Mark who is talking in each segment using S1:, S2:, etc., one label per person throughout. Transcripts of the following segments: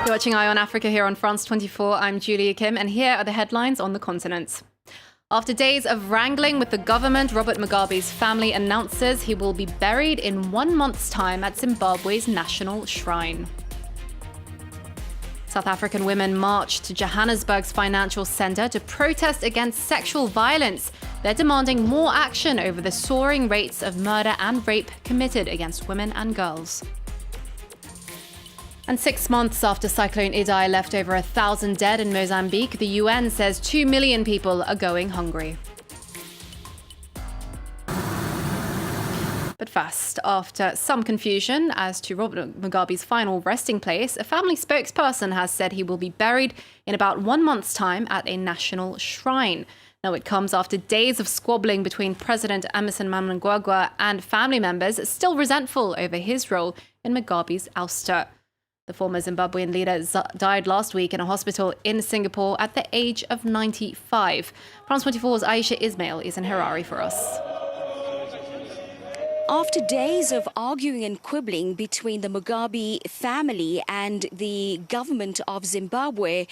S1: You're watching Eye on Africa here on France 24. I'm Julia Kim, and here are the headlines on the continent. After days of wrangling with the government, Robert Mugabe's family announces he will be buried in 1 month's time at Zimbabwe's national shrine. South African women marched to Johannesburg's financial centre to protest against sexual violence. They're demanding more action over the soaring rates of murder and rape committed against women and girls. And 6 months after Cyclone Idai left over 1,000 dead in Mozambique, the UN says 2 million people are going hungry. But first, after some confusion as to Robert Mugabe's final resting place, a family spokesperson has said he will be buried in about 1 month's time at a national shrine. Now, it comes after days of squabbling between President Emmerson Mnangagwa and family members, still resentful over his role in Mugabe's ouster. The former Zimbabwean leader died last week in a hospital in Singapore at the age of 95. France 24's Aisha Ismail is in Harare for us.
S2: After days of arguing and quibbling between the Mugabe family and the government of Zimbabwe,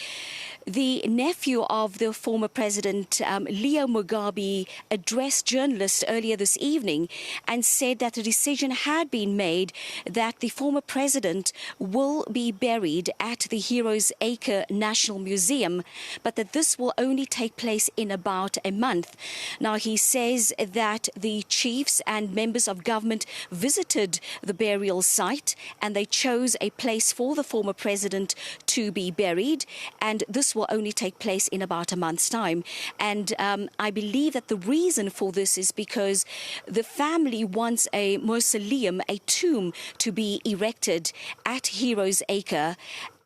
S2: the nephew of the former president, Leo Mugabe, addressed journalists earlier this evening and said that a decision had been made that the former president will be buried at the Heroes Acre National Museum, but that this will only take place in about a month. Now, he says that the chiefs and members of government visited the burial site and they chose a place for the former president to be buried, and this will only take place in about a month's time. And I believe that the reason for this is because the family wants a mausoleum, a tomb, to be erected at Heroes Acre,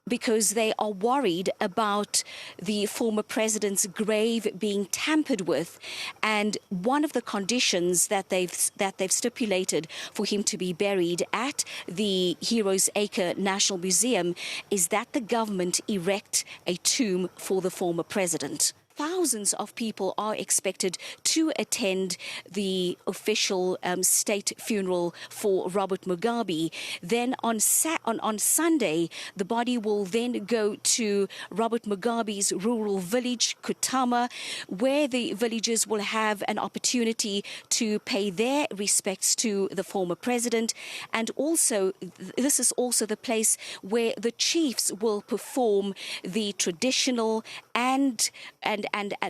S2: because they are worried about the former president's grave being tampered with. And one of the conditions that they've stipulated for him to be buried at the Heroes Acre National Museum is that the government erect a tomb for the former president. Thousands of people are expected to attend the official state funeral for Robert Mugabe. Then on Sunday, the body will then go to Robert Mugabe's rural village, Kutama, where the villagers will have an opportunity to pay their respects to the former president. And also, this is also the place where the chiefs will perform the traditional and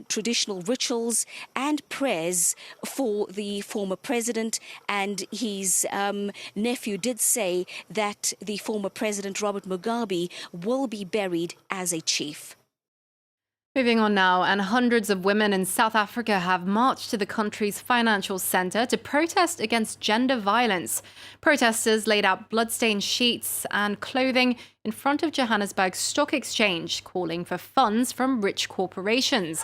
S2: traditional rituals and prayers for the former president. And his nephew did say that the former president, Robert Mugabe, will be buried as a chief.
S1: Moving on now, and hundreds of women in South Africa have marched to the country's financial centre to protest against gender violence. Protesters laid out bloodstained sheets and clothing in front of Johannesburg's stock exchange, calling for funds from rich corporations.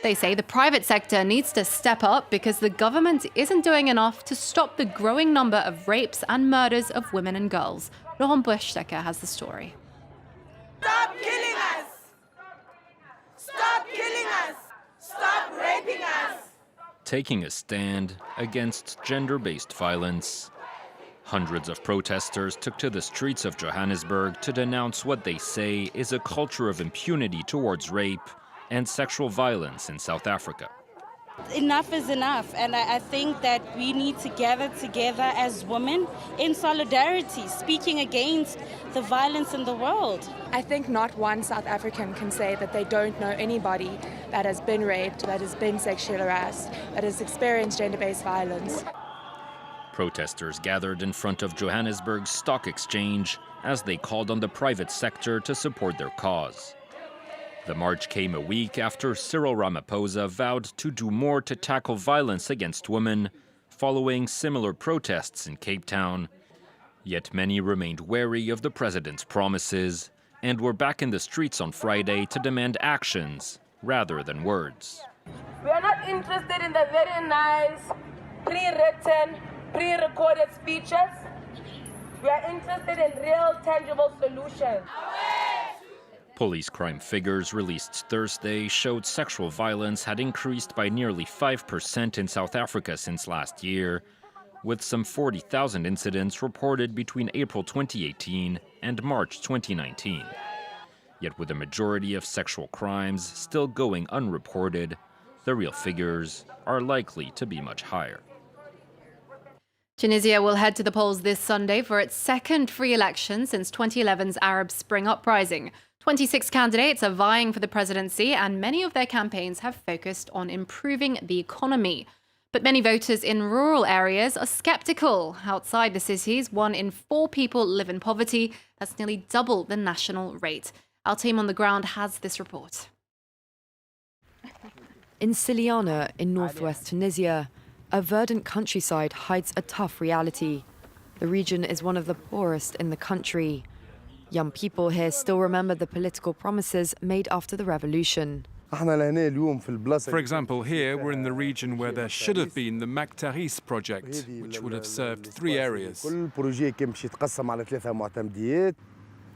S1: They say the private sector needs to step up because the government isn't doing enough to stop the growing number of rapes and murders of women and girls. Laurent Buschdecker has the story.
S3: Stop killing us! Stop killing us! Stop raping us!
S4: Taking a stand against gender-based violence. Hundreds of protesters took to the streets of Johannesburg to denounce what they say is a culture of impunity towards rape and sexual violence in South Africa.
S5: Enough is enough, and I think that we need to gather together as women in solidarity, speaking against the violence in the world.
S6: I think not one South African can say that they don't know anybody that has been raped, that has been sexually harassed, that has experienced gender-based violence.
S4: Protesters gathered in front of Johannesburg's stock exchange as they called on the private sector to support their cause. The march came a week after Cyril Ramaphosa vowed to do more to tackle violence against women, following similar protests in Cape Town. Yet many remained wary of the president's promises and were back in the streets on Friday to demand actions rather than words.
S3: We are not interested in the very nice, pre-written, pre-recorded speeches. We are interested in real, tangible solutions.
S4: Police crime figures released Thursday showed sexual violence had increased by nearly 5% in South Africa since last year, with some 40,000 incidents reported between April 2018 and March 2019. Yet with a majority of sexual crimes still going unreported, the real figures are likely to be much higher.
S1: Tunisia will head to the polls this Sunday for its second free election since 2011's Arab Spring uprising. 26 candidates are vying for the presidency, and many of their campaigns have focused on improving the economy. But many voters in rural areas are skeptical. Outside the cities, 1 in 4 people live in poverty. That's nearly double the national rate. Our team on the ground has this report.
S7: In Siliana, in northwest Tunisia, a verdant countryside hides a tough reality. The region is one of the poorest in the country. Young people here still remember the political promises made after the revolution.
S8: For example, here we're in the region where there should have been the Maktaris project, which would have served 3 areas.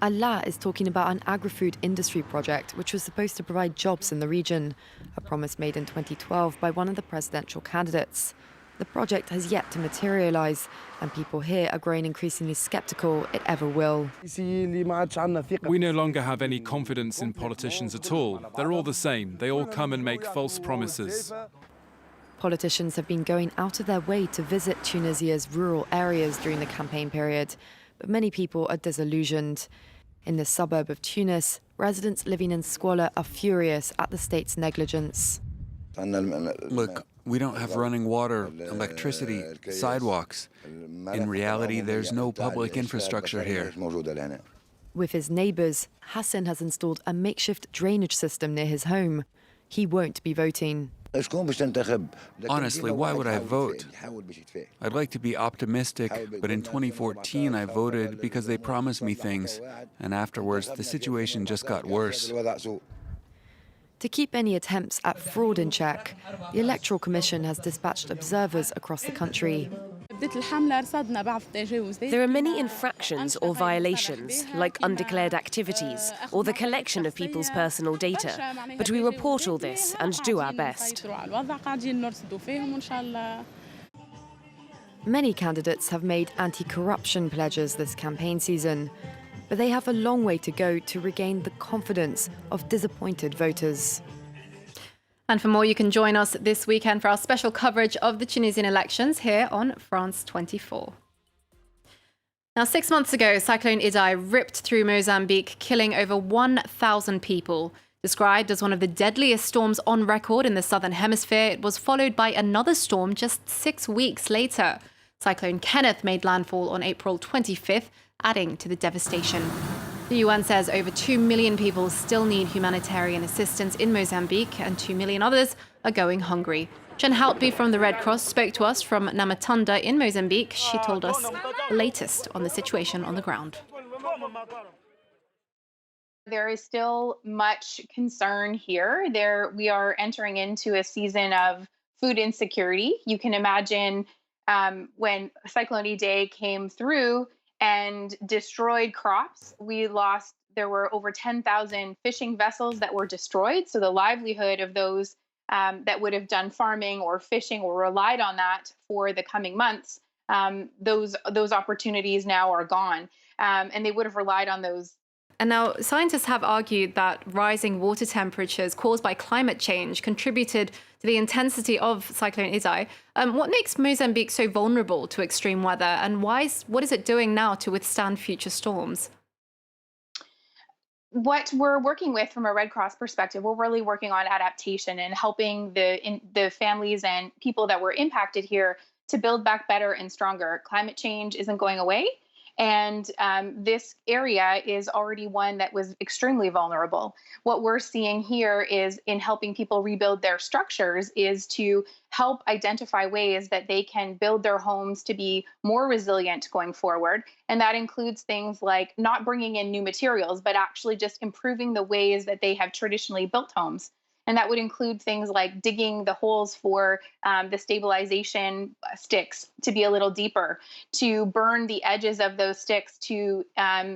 S7: Allah is talking about an agri-food industry project which was supposed to provide jobs in the region, a promise made in 2012 by one of the presidential candidates. The project has yet to materialize, and people here are growing increasingly skeptical it ever will.
S8: We no longer have any confidence in politicians at all. They're all the same. They all come and make false promises.
S7: Politicians have been going out of their way to visit Tunisia's rural areas during the campaign period, but many people are disillusioned. In the suburb of Tunis, residents living in squalor are furious at the state's negligence.
S9: Look, we don't have running water, electricity, sidewalks. In reality, there's no public infrastructure here.
S7: With his neighbours, Hassan has installed a makeshift drainage system near his home. He won't be voting.
S9: Honestly, why would I vote? I'd like to be optimistic, but in 2014 I voted because they promised me things, and afterwards the situation just got worse.
S7: To keep any attempts at fraud in check, the Electoral Commission has dispatched observers across the country.
S10: There are many infractions or violations, like undeclared activities or the collection of people's personal data, but we report all this and do our best.
S7: Many candidates have made anti-corruption pledges this campaign season, but they have a long way to go to regain the confidence of disappointed voters.
S1: And for more, you can join us this weekend for our special coverage of the Tunisian elections here on France 24. Now, 6 months ago, Cyclone Idai ripped through Mozambique, killing over 1,000 people. Described as one of the deadliest storms on record in the southern hemisphere, it was followed by another storm just 6 weeks later. Cyclone Kenneth made landfall on April 25th, adding to the devastation. The UN says over 2 million people still need humanitarian assistance in Mozambique, and 2 million others are going hungry. Jen Haltby from the Red Cross spoke to us from Namatanda in Mozambique. She told us the latest on the situation on the ground.
S11: There is still much concern here. We are entering into a season of food insecurity. You can imagine when Cyclone Idai came through and destroyed crops. There were over 10,000 fishing vessels that were destroyed. So the livelihood of those that would have done farming or fishing or relied on that for the coming months, those opportunities now are gone. And they would have relied on those.
S1: And now scientists have argued that rising water temperatures caused by climate change contributed to the intensity of Cyclone Idai. What makes Mozambique so vulnerable to extreme weather, and what is it doing now to withstand future storms?
S11: What we're working with from a Red Cross perspective, we're really working on adaptation and helping the families and people that were impacted here to build back better and stronger. Climate change isn't going away. And this area is already one that was extremely vulnerable. What we're seeing here is in helping people rebuild their structures is to help identify ways that they can build their homes to be more resilient going forward. And that includes things like not bringing in new materials, but actually just improving the ways that they have traditionally built homes. And that would include things like digging the holes for the stabilization sticks to be a little deeper, to burn the edges of those sticks to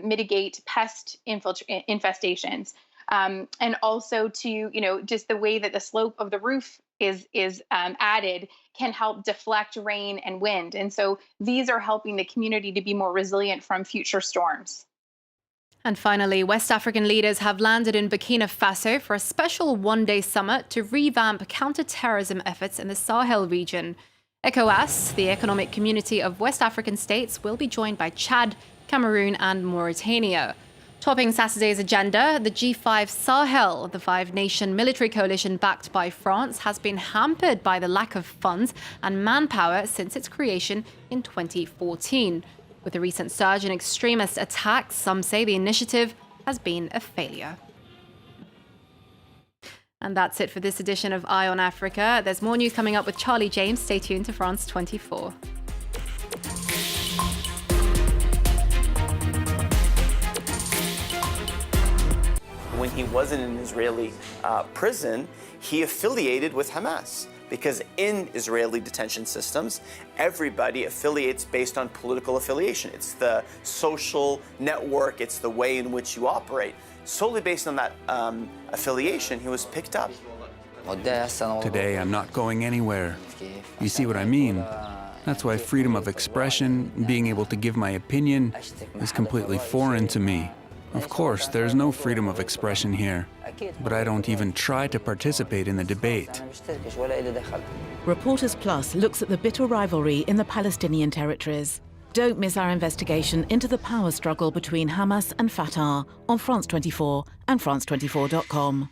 S11: mitigate pest infestations, and also to, just the way that the slope of the roof is added can help deflect rain and wind. And so these are helping the community to be more resilient from future storms.
S1: And finally, West African leaders have landed in Burkina Faso for a special one-day summit to revamp counter-terrorism efforts in the Sahel region. ECOWAS, the Economic Community of West African States, will be joined by Chad, Cameroon and Mauritania. Topping Saturday's agenda, the G5 Sahel, the five-nation military coalition backed by France, has been hampered by the lack of funds and manpower since its creation in 2014. With the recent surge in extremist attacks, some say the initiative has been a failure. And that's it for this edition of Eye on Africa. There's more news coming up with Charlie James. Stay tuned to France 24.
S12: When he was in an Israeli prison, he affiliated with Hamas. Because in Israeli detention systems, everybody affiliates based on political affiliation. It's the social network, it's the way in which you operate. Solely based on that affiliation, he was picked up.
S9: Today, I'm not going anywhere. You see what I mean? That's why freedom of expression, being able to give my opinion, is completely foreign to me. Of course, there's no freedom of expression here, but I don't even try to participate in the debate.
S13: Reporters Plus looks at the bitter rivalry in the Palestinian territories. Don't miss our investigation into the power struggle between Hamas and Fatah on France 24 and France24.com.